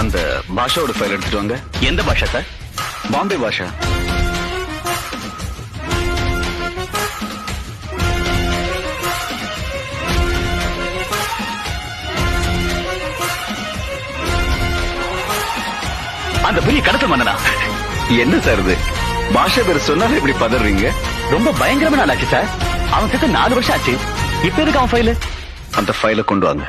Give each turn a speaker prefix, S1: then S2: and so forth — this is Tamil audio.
S1: அந்த பாஷாவோட ஃபைல் எடுத்துட்டு வாங்க.
S2: எந்த பாஷா சார்?
S1: பாம்பே பாஷா.
S2: அந்த பெரிய கடத்தல் மன்னனா?
S1: என்ன சார் இது? பாஷா பேர் சொன்னாலும் இப்படி பதறீங்க?
S2: ரொம்ப பயங்கரமான ஆளாச்சு சார். அவன் கிட்ட 4 வருஷம் ஆச்சு. இப்ப இருக்கு அவன் ஃபைலு.
S1: அந்த ஃபைலை கொண்டு வாங்க.